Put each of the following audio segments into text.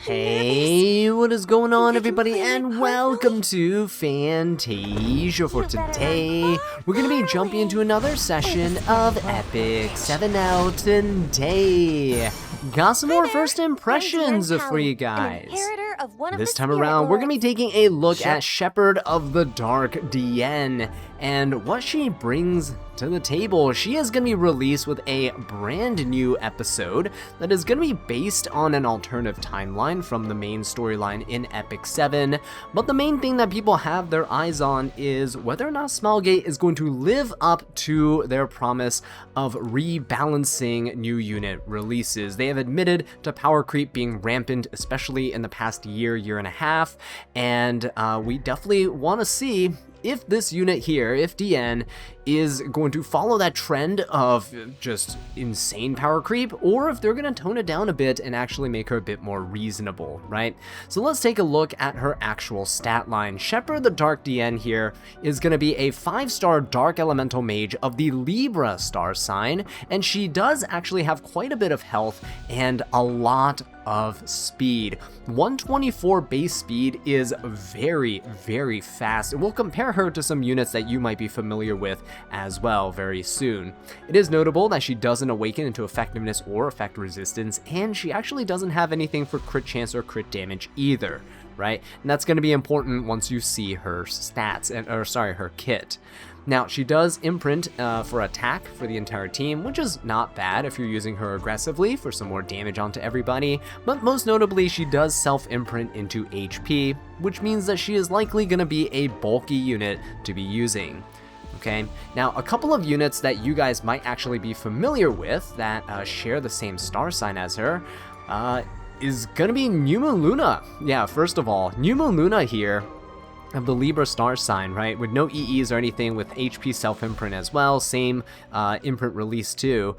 Hey, what is going on, everybody, and welcome to Fantasia. For today, we're going to be jumping into another session of Epic 7 out today. Got some more first impressions for you guys. This time around, we're going to be taking a look at Shepherd of the Dark Diene and what she brings to the table. She is going to be released with a brand new episode that is going to be based on an alternative timeline from the main storyline in Epic 7, but the main thing that people have their eyes on is whether or not Smilegate is going to live up to their promise of rebalancing new unit releases. They have admitted to power creep being rampant, especially in the past year and a half, and we definitely want to see if this unit here, if Diene, is going to follow that trend of just insane power creep, or if they're going to tone it down a bit and actually make her a bit more reasonable, right? So let's take a look at her actual stat line. Shepherd of the Dark Diene here is going to be a 5-star Dark Elemental Mage of the Libra star sign, and she does actually have quite a bit of health and a lot of speed. 124 base speed is very, very fast, and we'll compare her to some units that you might be familiar with as well very soon. It is notable that she doesn't awaken into effectiveness or effect resistance, and she actually doesn't have anything for crit chance or crit damage either, right? And that's going to be important once you see her stats, her kit. Now, she does imprint for attack for the entire team, which is not bad if you're using her aggressively for some more damage onto everybody, but most notably, she does self-imprint into HP, which means that she is likely going to be a bulky unit to be using. Okay, now a couple of units that you guys might actually be familiar with that share the same star sign as her is going to be New Moon Luna. Yeah, first of all, New Moon Luna here of the Libra star sign, right, with no EEs or anything, with HP self-imprint as well, same imprint release too.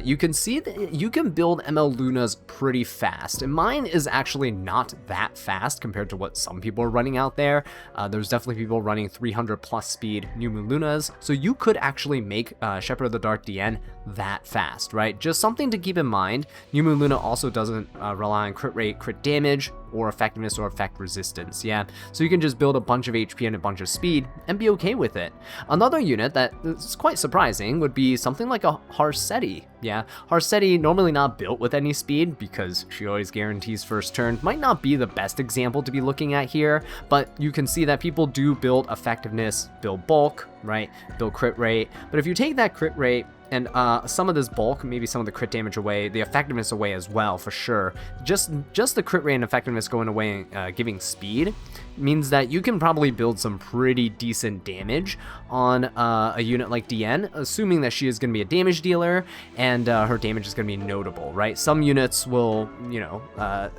You can see that you can build ML Lunas pretty fast, and mine is actually not that fast compared to what some people are running out there. There's definitely people running 300 plus speed New Moon Lunas, so you could actually make Shepherd of the Dark Diene that fast, right? Just something to keep in mind. New Moon Luna also doesn't rely on crit rate, crit damage, or effectiveness or effect resistance, yeah? So you can just build a bunch of HP and a bunch of speed and be okay with it. Another unit that is quite surprising would be something like a Harseti, yeah? Harseti, normally not built with any speed because she always guarantees first turn, might not be the best example to be looking at here, but you can see that people do build effectiveness, build bulk, right? Build crit rate, but if you take that crit rate and some of this bulk, maybe some of the crit damage away, the effectiveness away as well, for sure. Just the crit rate and effectiveness going away and giving speed means that you can probably build some pretty decent damage on a unit like Diene, assuming that she is going to be a damage dealer and her damage is going to be notable, right? Some units will, you know,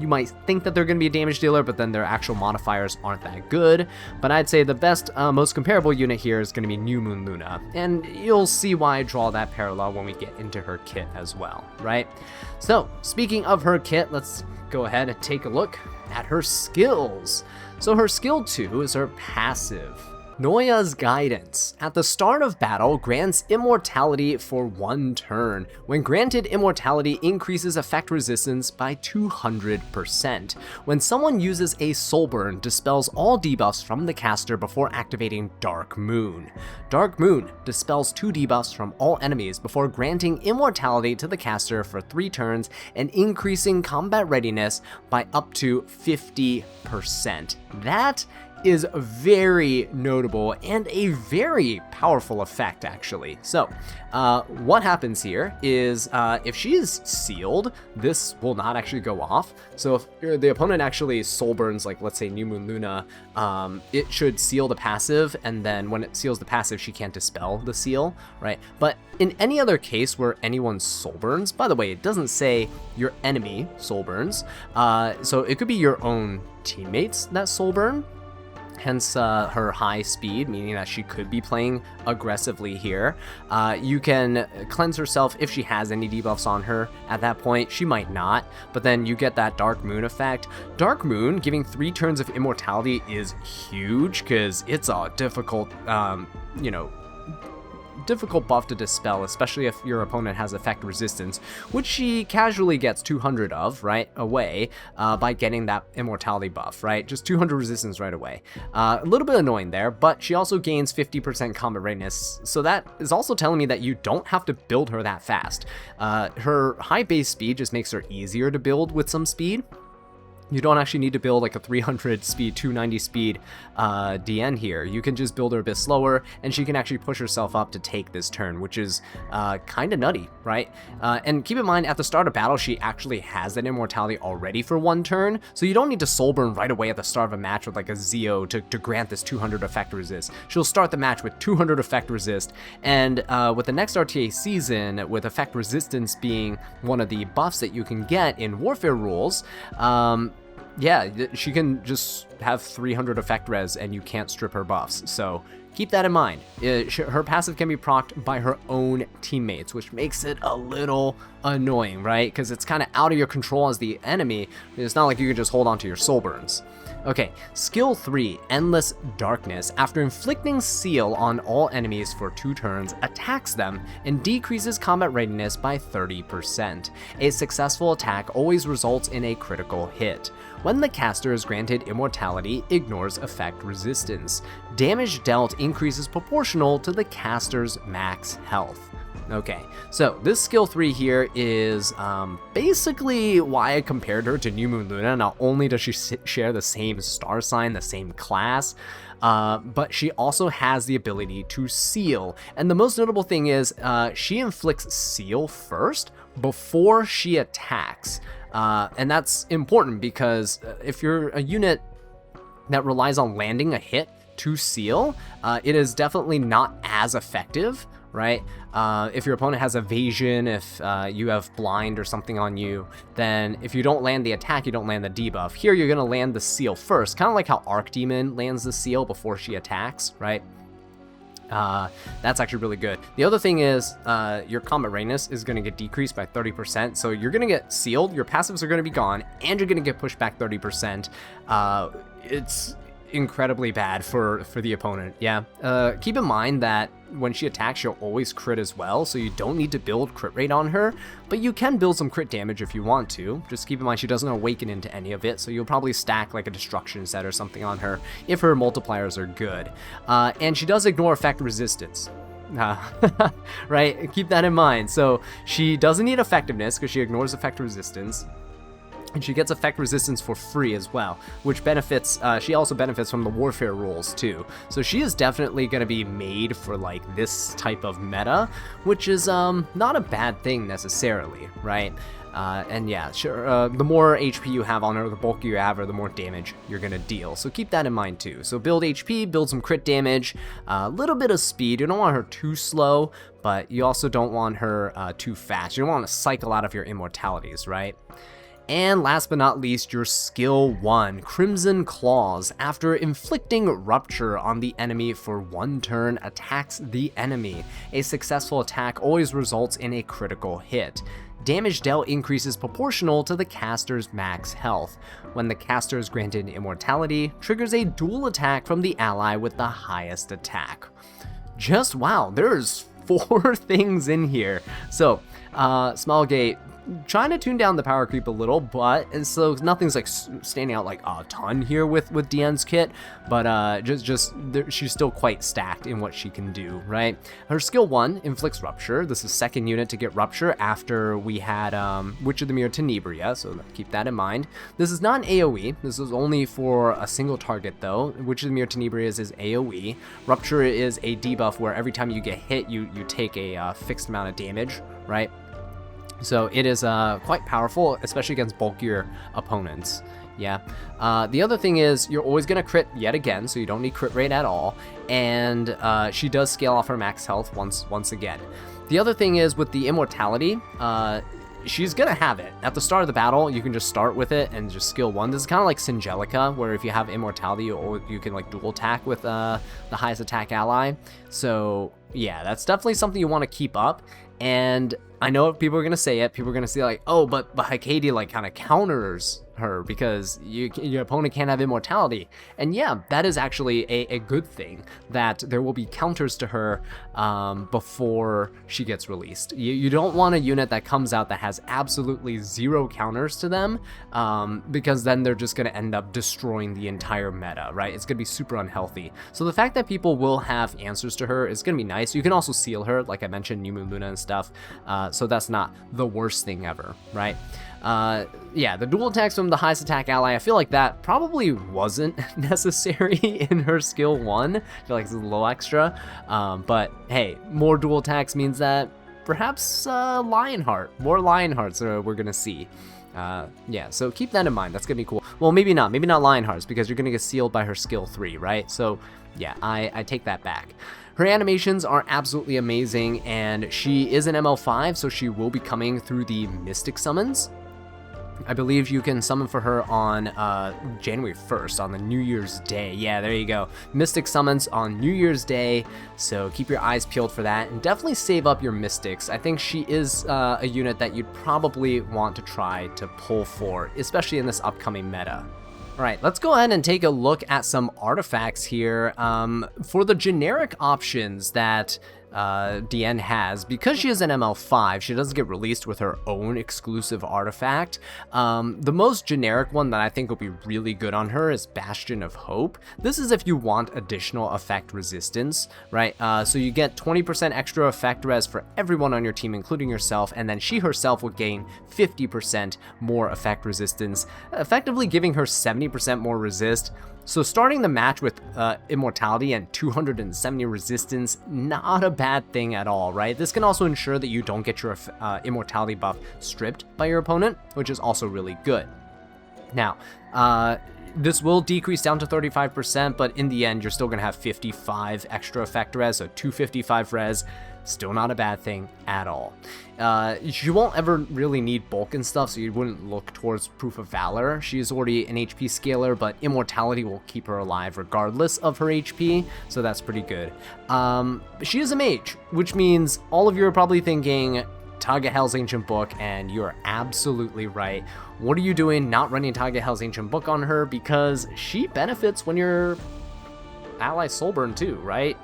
you might think that they're going to be a damage dealer, but then their actual modifiers aren't that good. But I'd say the best, most comparable unit here is going to be New Moon Luna, and you'll see why I draw that parallel when we get into her kit as well, right? So, speaking of her kit, let's go ahead and take a look at her skills. So her skill 2 is her passive. Noya's Guidance. At the start of battle, grants immortality for 1 turn. When granted, immortality increases effect resistance by 200%. When someone uses a soul burn, dispels all debuffs from the caster before activating Dark Moon. Dark Moon dispels 2 debuffs from all enemies before granting immortality to the caster for 3 turns and increasing combat readiness by up to 50%. That is very notable and a very powerful effect, actually. So what happens here is if she is sealed, this will not actually go off. So if the opponent actually soul burns, like let's say New Moon Luna, it should seal the passive, and then when it seals the passive, she can't dispel the seal, right? But in any other case where anyone soul burns, by the way, it doesn't say your enemy soul burns, so it could be your own teammates that soul burn, hence her high speed, meaning that she could be playing aggressively here. You can cleanse herself if she has any debuffs on her. At that point, she might not, but then you get that Dark Moon effect. Dark Moon giving 3 turns of immortality is huge because it's a difficult, difficult buff to dispel, especially if your opponent has effect resistance, which she casually gets 200 of right away by getting that immortality buff, right? Just 200 resistance right away. A little bit annoying there, but she also gains 50% combat readiness, so that is also telling me that you don't have to build her that fast. Her high base speed just makes her easier to build with some speed. You don't actually need to build like a 300 speed, 290 speed Diene here. You can just build her a bit slower, and she can actually push herself up to take this turn, which is kind of nutty, right? And keep in mind, at the start of battle, she actually has that immortality already for 1 turn, so you don't need to soul burn right away at the start of a match with like a Zeo to grant this 200 effect resist. She'll start the match with 200 effect resist, and with the next RTA season, with effect resistance being one of the buffs that you can get in Warfare rules, yeah, she can just have 300 effect res and you can't strip her buffs, so keep that in mind. Her passive can be procced by her own teammates, which makes it a little annoying, right? Because it's kind of out of your control as the enemy. It's not like you can just hold on to your soul burns. Okay, skill 3, Endless Darkness. After inflicting seal on all enemies for 2 turns, attacks them and decreases combat readiness by 30%. A successful attack always results in a critical hit. When the caster is granted immortality, ignores effect resistance. Damage dealt increases proportional to the caster's max health. Okay, so this skill 3 here is basically why I compared her to New Moon Luna. Not only does she share the same star sign, the same class, but she also has the ability to seal. And the most notable thing is she inflicts seal first before she attacks. And that's important because if you're a unit that relies on landing a hit to seal, it is definitely not as effective, right? If your opponent has evasion, if you have blind or something on you, then if you don't land the attack, you don't land the debuff. Here, you're going to land the seal first, kind of like how Archdemon lands the seal before she attacks, right? That's actually really good. The other thing is your combat readiness is going to get decreased by 30%, so you're going to get sealed, your passives are going to be gone, and you're going to get pushed back 30%. It's incredibly bad for the opponent. Yeah, keep in mind that when she attacks, she'll always crit as well, so you don't need to build crit rate on her, but you can build some crit damage if you want to. Just keep in mind she doesn't awaken into any of it, so you'll probably stack like a destruction set or something on her if her multipliers are good. And she does ignore effect resistance. Right, keep that in mind. So she doesn't need effectiveness because she ignores effect resistance. And she gets effect resistance for free as well, which benefits, she also benefits from the warfare rules too. So she is definitely going to be made for like this type of meta, which is not a bad thing necessarily, right? And yeah, sure, the more HP you have on her, the bulkier you have her, the more damage you're going to deal. So keep that in mind too. So build HP, build some crit damage, a little bit of speed. You don't want her too slow, but you also don't want her too fast. You don't want to cycle out of your immortalities, right? And last but not least, your skill 1, Crimson Claws. After inflicting Rupture on the enemy for 1 turn, attacks the enemy. A successful attack always results in a critical hit. Damage dealt increases proportional to the caster's max health. When the caster is granted immortality, triggers a dual attack from the ally with the highest attack. Just wow, there's 4 things in here. So, Smallgate, trying to tune down the power creep a little, but and so nothing's like standing out like a ton here with Diene's kit, but she's still quite stacked in what she can do, right? Her skill 1 inflicts Rupture. This is second unit to get Rupture after we had Witch of the Mirror Tenebria, so keep that in mind. This is not an AoE. This is only for a single target though. Witch of the Mirror Tenebria is AoE. Rupture is a debuff where every time you get hit, you take a fixed amount of damage, right? So it is quite powerful, especially against bulkier opponents. Yeah. The other thing is you're always going to crit yet again, so you don't need crit rate at all. And she does scale off her max health once again. The other thing is with the immortality, she's going to have it. At the start of the battle, you can just start with it and just skill 1. This is kind of like Singelica, where if you have immortality, you can like dual attack with the highest attack ally. So yeah, that's definitely something you want to keep up. And I know people are going to say it. People are going to say like, oh, but Hikadi like kind of counters her because your opponent can't have immortality. And yeah, that is actually a good thing, that there will be counters to her before she gets released. You don't want a unit that comes out that has absolutely 0 counters to them, because then they're just going to end up destroying the entire meta, right? It's going to be super unhealthy. So the fact that people will have answers to her is going to be nice. You can also seal her, like I mentioned, New Moon Luna and stuff, so that's not the worst thing ever, right? Yeah, the dual attacks from the highest attack ally, I feel like that probably wasn't necessary in her skill 1. I feel like it's a little extra, but hey, more dual attacks means that perhaps Lionheart, more Lionhearts we're gonna see. Yeah, so keep that in mind. That's gonna be cool. Well, maybe not Lionhearts, because you're gonna get sealed by her skill 3, right? So yeah, I take that back. Her animations are absolutely amazing, and she is an ML5, so she will be coming through the Mystic Summons. I believe you can summon for her on January 1st, on the New Year's Day. Yeah, there you go. Mystic Summons on New Year's Day, so keep your eyes peeled for that, and definitely save up your Mystics. I think she is a unit that you'd probably want to try to pull for, especially in this upcoming meta. Alright, let's go ahead and take a look at some artifacts here. For the generic options that Diene has, because she is an ML5, she doesn't get released with her own exclusive artifact. The most generic one that I think will be really good on her is Bastion of Hope. This is if you want additional effect resistance, right? So you get 20% extra effect res for everyone on your team, including yourself, and then she herself will gain 50% more effect resistance, effectively giving her 70% more resist. So starting the match with immortality and 270 resistance, not a bad thing at all, right? This can also ensure that you don't get your immortality buff stripped by your opponent, which is also really good. Now, this will decrease down to 35%, but in the end, you're still going to have 55 extra effect res, so 255 res. Still not a bad thing at all. You won't ever really need bulk and stuff, so you wouldn't look towards Proof of Valor. She is already an HP scaler, but immortality will keep her alive regardless of her HP, so that's pretty good. She is a mage, which means all of you are probably thinking Tug of Hell's Ancient Book, and you are absolutely right. What are you doing not running Tug of Hell's Ancient Book on her? Because she benefits when you're ally Soulburn too, right?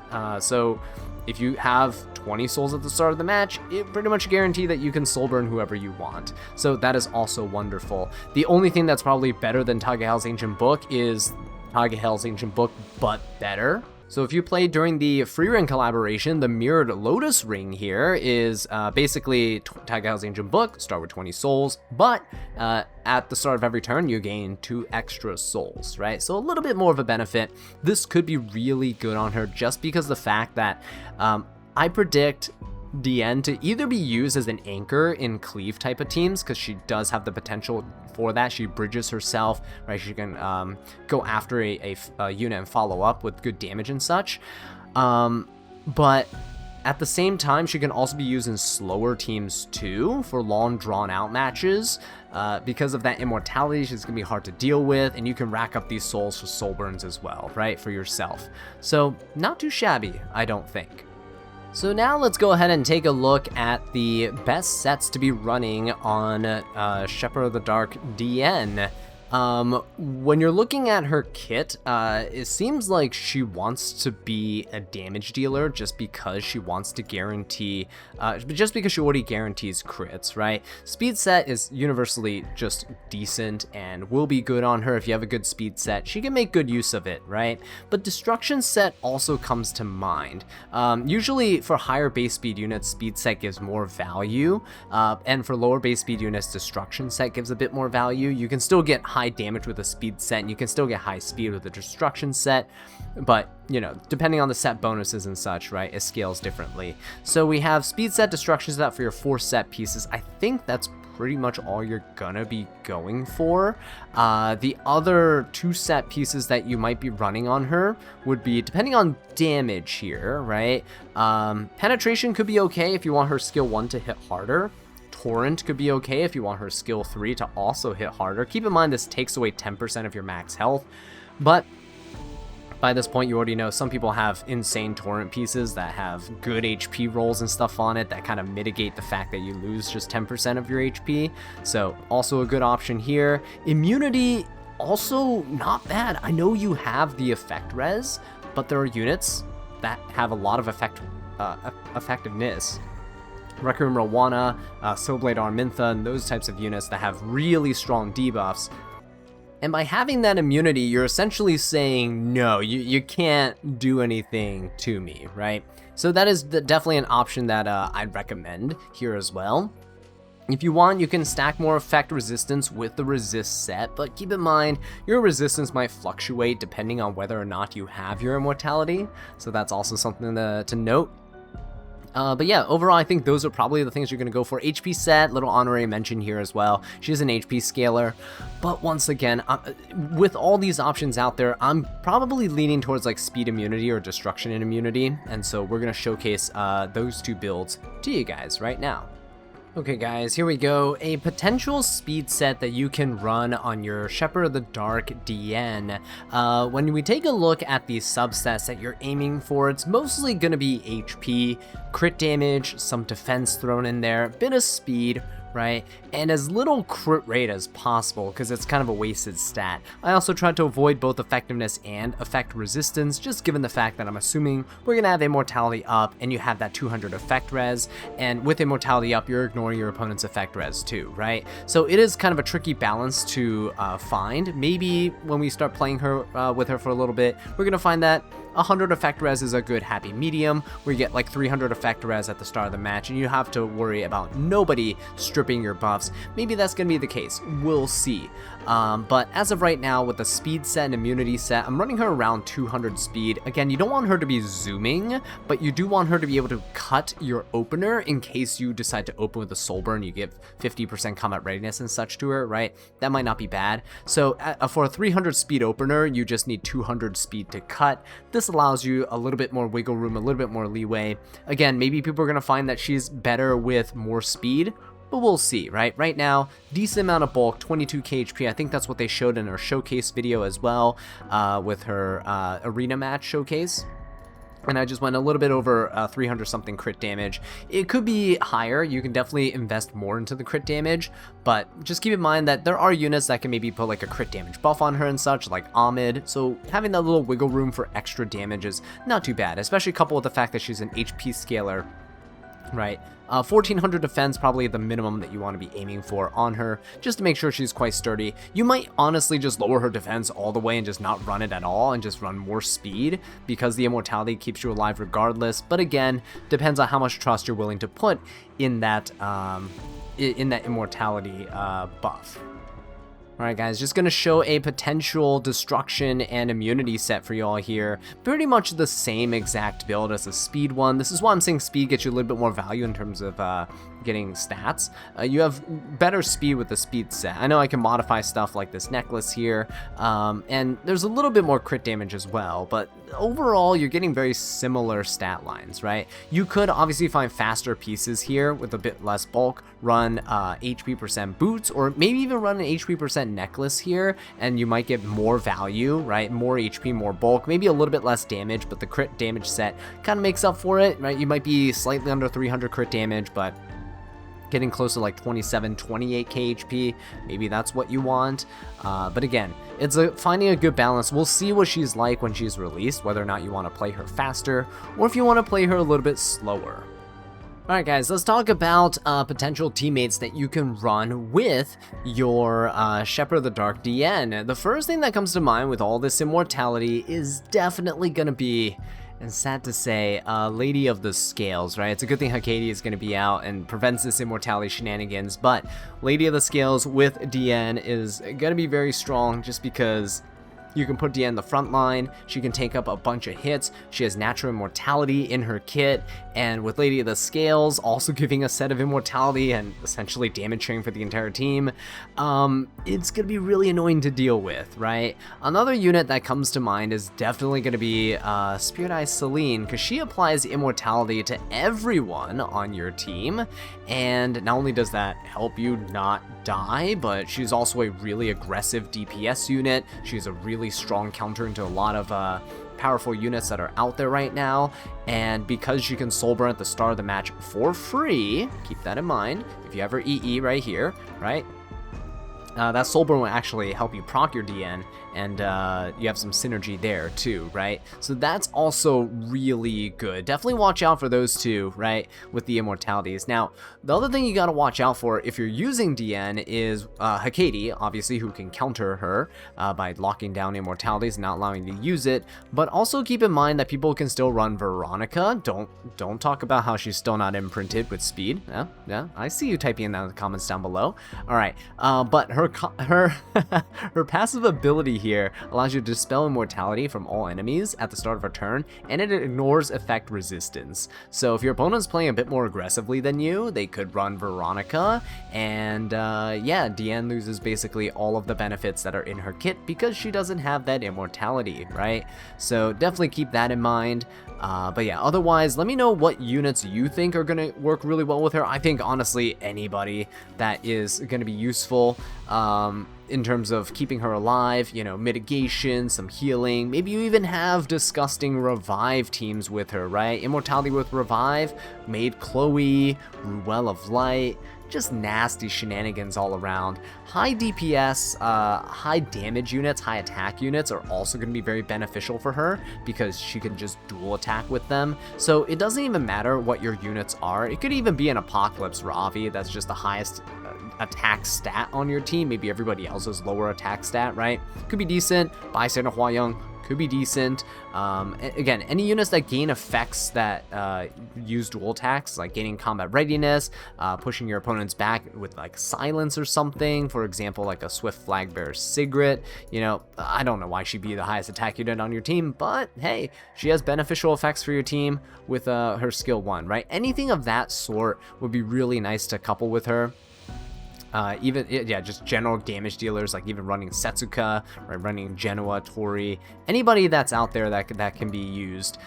So if you have 20 souls at the start of the match, it pretty much guarantee that you can soulburn whoever you want. So that is also wonderful. The only thing that's probably better than Tug of Hell's Ancient Book is Tug of Hell's Ancient Book, but better. So if you played during the Free Ring collaboration, the Mirrored Lotus Ring here is basically Tug of Hell's Ancient Book, start with 20 souls, but at the start of every turn, you gain 2 extra souls, right? So a little bit more of a benefit. This could be really good on her just because the fact that I predict Diene to either be used as an anchor in cleave type of teams, because she does have the potential for that. She bridges herself, right? She can go after a unit and follow up with good damage and such. But at the same time, she can also be used in slower teams too, for long drawn out matches. Because of that immortality, she's gonna be hard to deal with, and you can rack up these souls for soul burns as well, right? For yourself. So not too shabby, I don't think. So now let's go ahead and take a look at the best sets to be running on Shepherd of the Dark Diene. When you're looking at her kit, it seems like she wants to be a damage dealer just because she wants to guarantee, just because she already guarantees crits, right? Speed set is universally just decent and will be good on her if you have a good speed set. She can make good use of it, right? But destruction set also comes to mind. Usually for higher base speed units, speed set gives more value, and for lower base speed units, destruction set gives a bit more value. You can still get high damage with a speed set, and you can still get high speed with a destruction set, but you know, depending on the set bonuses and such, right, it scales differently. So we have speed set, destruction set for your 4 set pieces. I think that's pretty much all you're gonna be going for. The other 2 set pieces that you might be running on her would be, depending on damage here, right, penetration could be okay if you want her skill 1 to hit harder. Torrent could be okay if you want her skill 3 to also hit harder. Keep in mind this takes away 10% of your max health, but By this point, you already know some people have insane torrent pieces that have good HP rolls and stuff on it that kind of mitigate the fact that you lose just 10% of your HP. So also a good option here. Immunity, also not bad. I know you have the effect res, but there are units that have a lot of effectiveness. Rec Room Rowana, Soulblade Armintha, and those types of units that have really strong debuffs. And by having that immunity, you're essentially saying, no, you can't do anything to me, right? So that is definitely an option that I'd recommend here as well. If you want, you can stack more effect resistance with the resist set, but keep in mind, your resistance might fluctuate depending on whether or not you have your immortality. So that's also something to note. But yeah, overall, I think those are probably the things you're going to go for. HP set, little honorary mention here as well. She's an HP scaler. But once again, with all these options out there, I'm probably leaning towards like speed immunity or destruction and immunity. And so we're going to showcase those two builds to you guys right now. Okay guys, here we go. A potential speed set that you can run on your Shepherd of the Dark Diene. When we take a look at the subsets that you're aiming for, it's mostly going to be HP, crit damage, some defense thrown in there, a bit of speed, right? And as little crit rate as possible, because it's kind of a wasted stat. I also tried to avoid both effectiveness and effect resistance, just given the fact that I'm assuming we're going to have immortality up, and you have that 200 effect res, and with immortality up, you're ignoring your opponent's effect res too, right? So it is kind of a tricky balance to find. Maybe when we start playing her with her for a little bit, we're going to find that 100 effect res is a good happy medium, where you get like 300 effect res at the start of the match, and you have to worry about nobody stripping your buffs. Maybe that's going to be the case. We'll see. But as of right now, with the speed set and immunity set, I'm running her around 200 speed. Again, you don't want her to be zooming, but you do want her to be able to cut your opener in case you decide to open with a soul burn. You give 50% combat readiness and such to her, right? That might not be bad. So for a 300 speed opener, you just need 200 speed to cut. This allows you a little bit more wiggle room, a little bit more leeway. Again, maybe people are going to find that she's better with more speed, but we'll see, right? Right now, decent amount of bulk, 22k HP. I think that's what they showed in her showcase video as well, with her arena match showcase. And I just went a little bit over 300 something crit damage. It could be higher. You can definitely invest more into the crit damage, but just keep in mind that there are units that can maybe put like a crit damage buff on her and such, like Ahmed. So having that little wiggle room for extra damage is not too bad, especially coupled with the fact that she's an HP scaler, right? 1400 defense, probably the minimum that you want to be aiming for on her, just to make sure she's quite sturdy. You might honestly just lower her defense all the way and just not run it at all and just run more speed, because the immortality keeps you alive regardless. But again, depends on how much trust you're willing to put in that immortality buff. Alright guys, just going to show a potential destruction and immunity set for y'all here. Pretty much the same exact build as the speed one. This is why I'm saying speed gets you a little bit more value in terms of getting stats. You have better speed with the speed set. I know I can modify stuff like this necklace here, and there's a little bit more crit damage as well, but overall you're getting very similar stat lines, right? You could obviously find faster pieces here with a bit less bulk, run HP percent boots, or maybe even run an HP percent necklace here, and you might get more value, right? More HP, more bulk, maybe a little bit less damage, but the crit damage set kind of makes up for it, right? You might be slightly under 300 crit damage, but getting close to like 27, 28k HP, maybe that's what you want. But again, it's finding a good balance. We'll see what she's like when she's released, whether or not you want to play her faster, or if you want to play her a little bit slower. Alright guys, let's talk about potential teammates that you can run with your Shepherd of the Dark Diene. The first thing that comes to mind with all this immortality is definitely going to be, and sad to say, Lady of the Scales, right? It's a good thing Hakati is going to be out and prevents this immortality shenanigans, but Lady of the Scales with Diene is going to be very strong just because you can put Diene in the front line, she can take up a bunch of hits, she has natural immortality in her kit, and with Lady of the Scales also giving a set of immortality and essentially damage sharing for the entire team, it's going to be really annoying to deal with, right? Another unit that comes to mind is definitely going to be Spirit Eye Celine, because she applies immortality to everyone on your team, and not only does that help you not die, but she's also a really aggressive DPS unit. She's a really strong counter into a lot of powerful units that are out there right now, and because she can soul burn at the start of the match for free, keep that in mind, if you ever EE right here, right? That soul burn will actually help you proc your Diene, and you have some synergy there too, right? So that's also really good. Definitely watch out for those two, right, with the immortalities. Now, the other thing you gotta watch out for if you're using Diene is Hecate, obviously, who can counter her by locking down immortalities and not allowing you to use it, but also keep in mind that people can still run Veronica. Don't talk about how she's still not imprinted with speed. Yeah, I see you typing in that in the comments down below. All right, but her passive ability here allows you to dispel immortality from all enemies at the start of a turn, and it ignores effect resistance. So if your opponent's playing a bit more aggressively than you, they could run Veronica, and yeah, Diene loses basically all of the benefits that are in her kit because she doesn't have that immortality, right? So definitely keep that in mind. But yeah, otherwise, let me know what units you think are going to work really well with her. I think, honestly, anybody that is going to be useful in terms of keeping her alive, you know, mitigation, some healing. Maybe you even have disgusting revive teams with her, right? Immortality with revive, Maid Chloe, Ruel of Light. Just nasty shenanigans all around. High DPS, high damage units, high attack units are also going to be very beneficial for her because she can just dual attack with them. So it doesn't even matter what your units are. It could even be an Apocalypse Ravi that's just the highest attack stat on your team. Maybe everybody else's lower attack stat, right? Could be decent. Bystander Huayang could be decent. Again, any units that gain effects that use dual attacks, like gaining combat readiness, pushing your opponents back with like silence or something, for example, like a Swift Flag Bearer Sigrid. You know, I don't know why she'd be the highest attack unit on your team, but hey, she has beneficial effects for your team with her skill 1, right? Anything of that sort would be really nice to couple with her. Just general damage dealers, like even running Setsuka, right, running Genoa, Tori, anybody that's out there that can be used.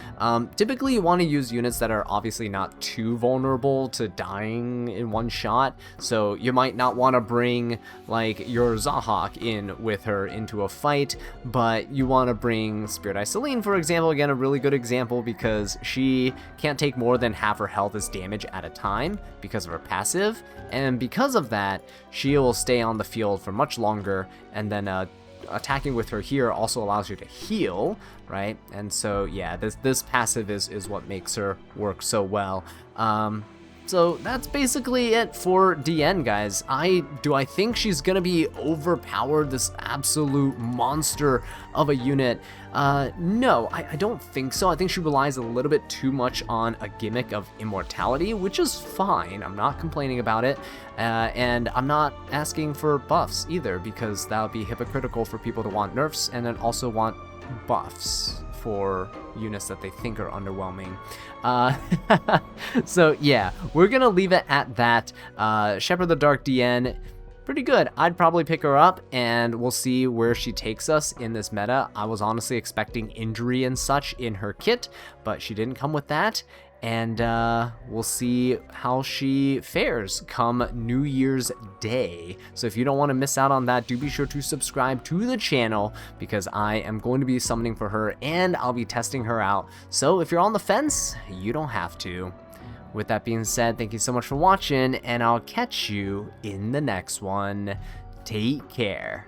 Typically you want to use units that are obviously not too vulnerable to dying in one shot, so you might not want to bring like your Zahak in with her into a fight, but you want to bring Spirit Eye Celine, for example. Again, a really good example because she can't take more than half her health as damage at a time because of her passive, and because of that, she will stay on the field for much longer, and then attacking with her here also allows you to heal, right? And so yeah, this passive is what makes her work so well. So that's basically it for Diene, guys. Do I think she's gonna be overpowered, this absolute monster of a unit? No, I don't think so. I think she relies a little bit too much on a gimmick of immortality, which is fine. I'm not complaining about it. And I'm not asking for buffs either, because that would be hypocritical for people to want nerfs and then also want buffs for units that they think are underwhelming. So yeah, we're gonna leave it at that. Shepherd the Dark Diene, pretty good. I'd probably pick her up, and we'll see where she takes us in this meta. I was honestly expecting injury and such in her kit, but she didn't come with that. And we'll see how she fares come New Year's Day. So if you don't want to miss out on that, do be sure to subscribe to the channel, because I am going to be summoning for her and I'll be testing her out. So if you're on the fence, you don't have to. With that being said, thank you so much for watching, and I'll catch you in the next one. Take care.